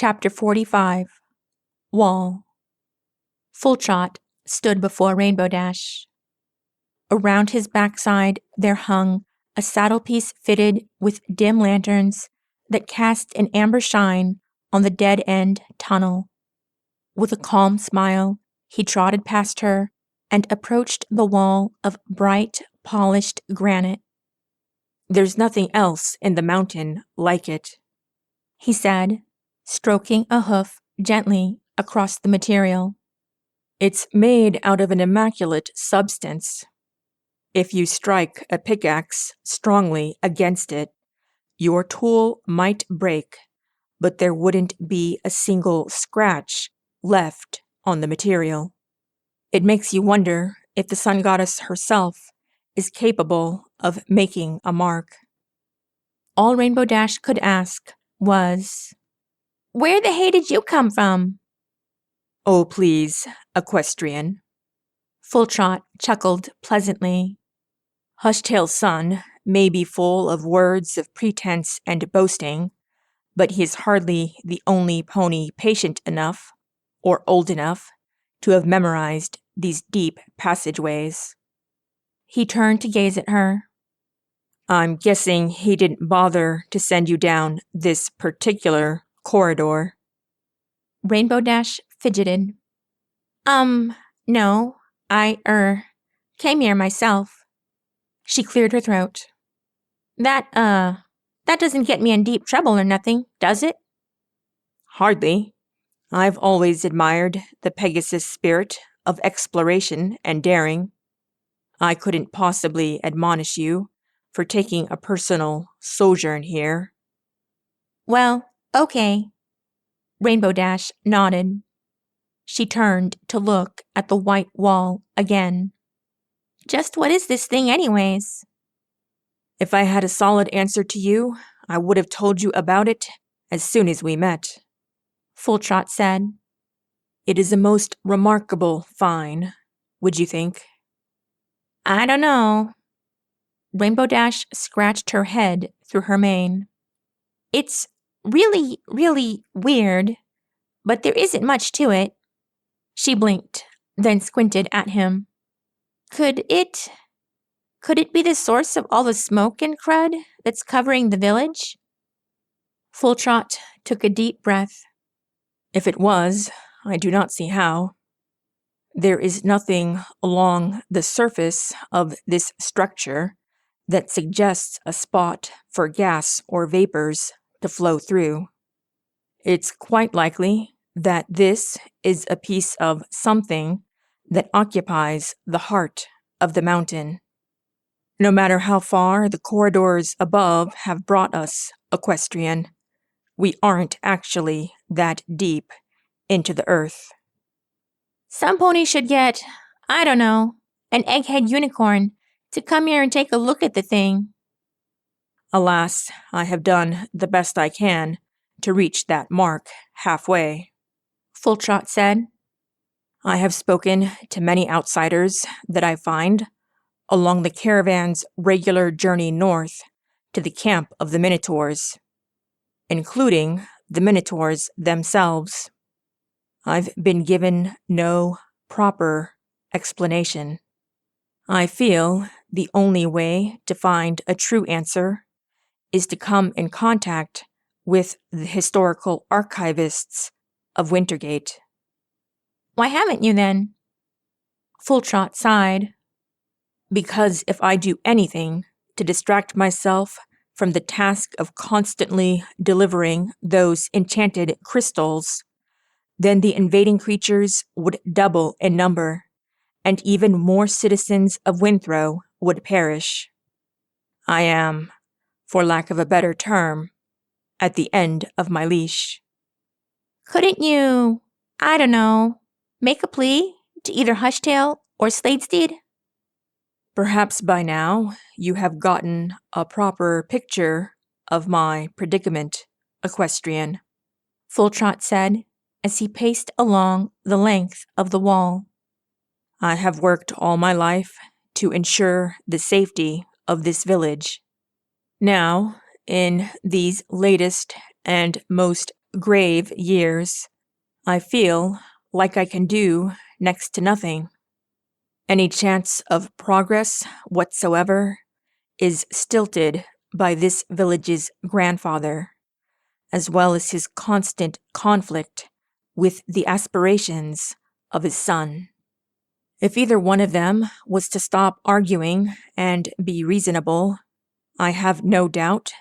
Chapter 45 Wall. Full Trot stood before Rainbow Dash. Around his backside there hung a saddle piece fitted with dim lanterns that cast an amber shine on the dead-end tunnel. With a calm smile, he trotted past her and approached the wall of bright, polished granite. "There's nothing else in the mountain like it," he said, stroking a hoof gently across the material. "It's made out of an immaculate substance. If you strike a pickaxe strongly against it, your tool might break, but there wouldn't be a single scratch left on the material. It makes you wonder if the sun goddess herself is capable of making a mark." All Rainbow Dash could ask was, "Where the hay did you come from?" "Oh, please, equestrian." Full Trot chuckled pleasantly. "Hushtail's son may be full of words of pretense and boasting, but he is hardly the only pony patient enough, or old enough, to have memorized these deep passageways." He turned to gaze at her. "I'm guessing he didn't bother to send you down this particular corridor." Rainbow Dash fidgeted. No, I came here myself." She cleared her throat. That doesn't get me in deep trouble or nothing, does it?" "Hardly. I've always admired the Pegasus spirit of exploration and daring. I couldn't possibly admonish you for taking a personal sojourn here." "Well, okay." Rainbow Dash nodded. She turned to look at the white wall again. "Just what is this thing anyways?" "If I had a solid answer to you, I would have told you about it as soon as we met," Full Trot said. "It is a most remarkable find, would you think?" "I don't know." Rainbow Dash scratched her head through her mane. "It's really, really weird, but there isn't much to it." She blinked, then squinted at him. Could it be the source of all the smoke and crud that's covering the village?" Full Trot took a deep breath. "If it was, I do not see how. There is nothing along the surface of this structure that suggests a spot for gas or vapors to flow through. It's quite likely that this is a piece of something that occupies the heart of the mountain. No matter how far the corridors above have brought us, equestrian, we aren't actually that deep into the earth." "Some pony should get, I don't know, an egghead unicorn to come here and take a look at the thing." "Alas, I have done the best I can to reach that mark halfway," Full Trot said. "I have spoken to many outsiders that I find along the caravan's regular journey north to the camp of the Minotaurs, including the Minotaurs themselves. I've been given no proper explanation. I feel the only way to find a true answer is to come in contact with the historical archivists of Wintergate." "Why haven't you then?" Full Trot sighed. "Because if I do anything to distract myself from the task of constantly delivering those enchanted crystals, then the invading creatures would double in number, and even more citizens of Winthrow would perish. I am, for lack of a better term, at the end of my leash." "Couldn't you, I don't know, make a plea to either Hushtail or Sladesteed?" "Perhaps by now you have gotten a proper picture of my predicament, equestrian," Full Trot said as he paced along the length of the wall. "I have worked all my life to ensure the safety of this village. Now, in these latest and most grave years, I feel like I can do next to nothing. Any chance of progress whatsoever is stilted by this village's grandfather, as well as his constant conflict with the aspirations of his son. If either one of them was to stop arguing and be reasonable, I have no doubt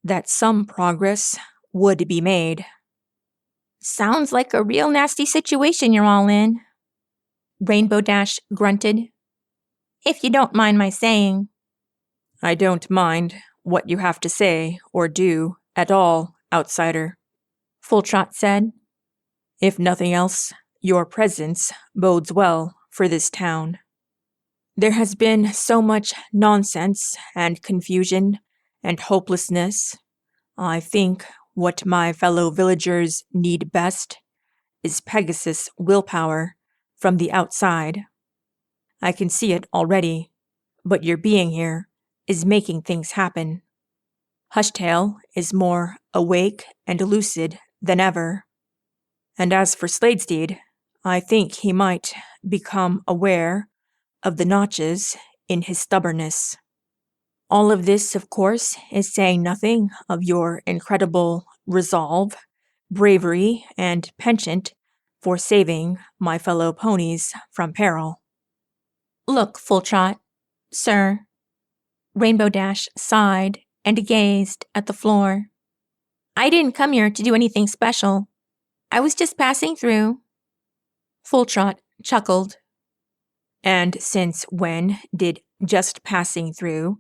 that some progress would be made. Sounds like a real nasty situation you're all in, Rainbow Dash grunted. If you don't mind my saying. I don't mind what you have to say or do at all, outsider, Full Trot said. If nothing else, your presence bodes well for this town. There has been so much nonsense and confusion and hopelessness. I think what my fellow villagers need best is Pegasus willpower from the outside. I can see it already, but your being here is making things happen. Hushtail is more awake and lucid than ever. And as for Sladesteed, I think he might become aware of the notches in his stubbornness. All of this, of course, is saying nothing of your incredible resolve, bravery, and penchant for saving my fellow ponies from peril. Look, Full Trot, sir. Rainbow Dash sighed and gazed at the floor. I didn't come here to do anything special. I was just passing through. Full Trot chuckled. And since when did just passing through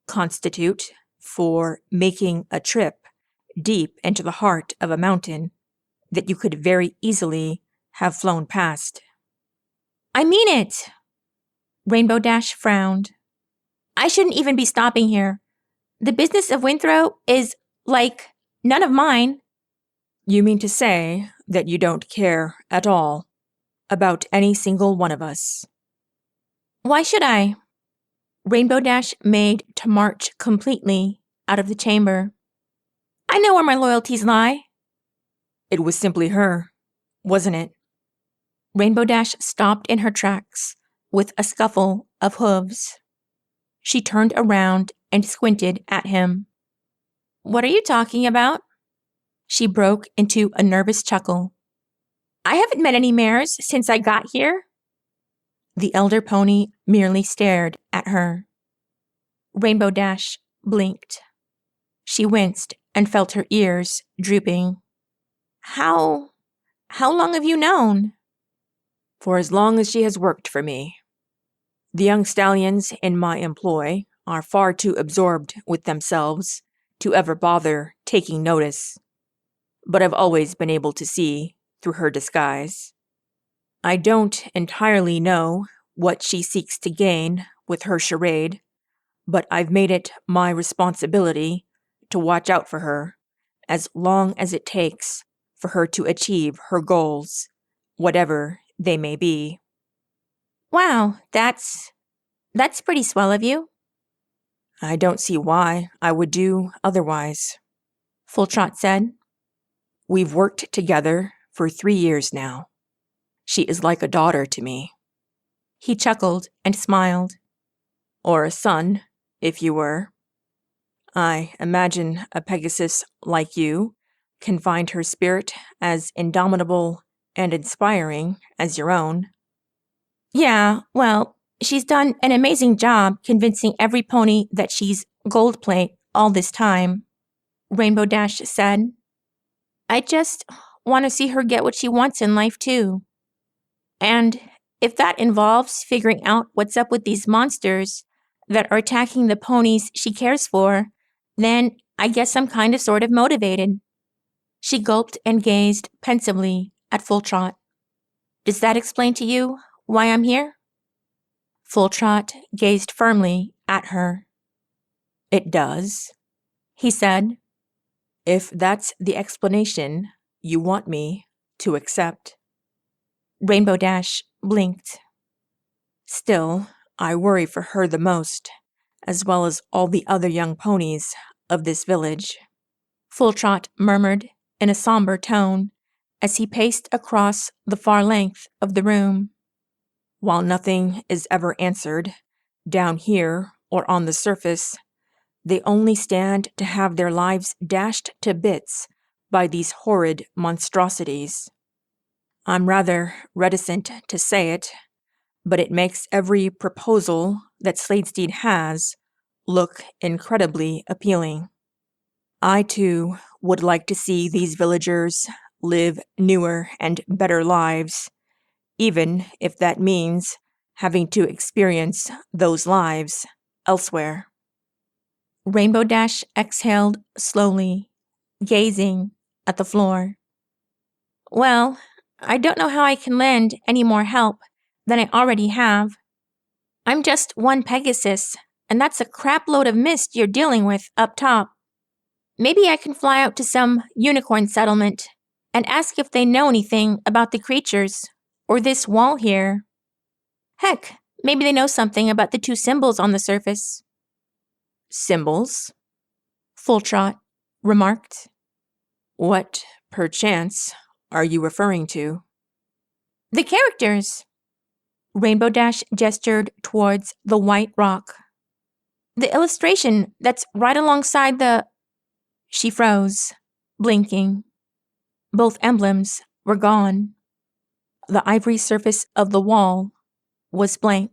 constitute for making a trip deep into the heart of a mountain that you could very easily have flown past? I mean it! Rainbow Dash frowned. I shouldn't even be stopping here. The business of Winthrop is, like, none of mine. You mean to say that you don't care at all about any single one of us? Why should I? Rainbow Dash made to march completely out of the chamber. I know where my loyalties lie. It was simply her, wasn't it? Rainbow Dash stopped in her tracks with a scuffle of hooves. She turned around and squinted at him. What are you talking about? She broke into a nervous chuckle. I haven't met any mares since I got here. The elder pony merely stared at her. Rainbow Dash blinked. She winced and felt her ears drooping. How long have you known? For as long as she has worked for me. The young stallions in my employ are far too absorbed with themselves to ever bother taking notice, but I've always been able to see through her disguise. I don't entirely know what she seeks to gain with her charade, but I've made it my responsibility to watch out for her as long as it takes for her to achieve her goals, whatever they may be. Wow, that's pretty swell of you. I don't see why I would do otherwise, Full Trot said. We've worked together for 3 years now. She is like a daughter to me. He chuckled and smiled. Or a son, if you were. I imagine a Pegasus like you can find her spirit as indomitable and inspiring as your own. Yeah, well, she's done an amazing job convincing every pony that she's gold plate all this time, Rainbow Dash said. I just want to see her get what she wants in life, too. And if that involves figuring out what's up with these monsters that are attacking the ponies she cares for, then I guess I'm kind of sort of motivated. She gulped and gazed pensively at Full Trot. Does that explain to you why I'm here? Full Trot gazed firmly at her. It does, he said. If that's the explanation you want me to accept. Rainbow Dash blinked. Still, I worry for her the most, as well as all the other young ponies of this village. Full Trot murmured in a somber tone as he paced across the far length of the room. While nothing is ever answered, down here or on the surface, they only stand to have their lives dashed to bits by these horrid monstrosities. I'm rather reticent to say it, but it makes every proposal that Sladesteed has look incredibly appealing. I, too, would like to see these villagers live newer and better lives, even if that means having to experience those lives elsewhere. Rainbow Dash exhaled slowly, gazing at the floor. Well, I don't know how I can lend any more help than I already have. I'm just one Pegasus, and that's a crapload of mist you're dealing with up top. Maybe I can fly out to some unicorn settlement and ask if they know anything about the creatures, or this wall here. Heck, maybe they know something about the two symbols on the surface. Symbols? Fulltrot remarked. What, perchance, are you referring to? The characters. Rainbow Dash gestured towards the white rock. The illustration that's right alongside the... She froze, blinking. Both emblems were gone. The ivory surface of the wall was blank.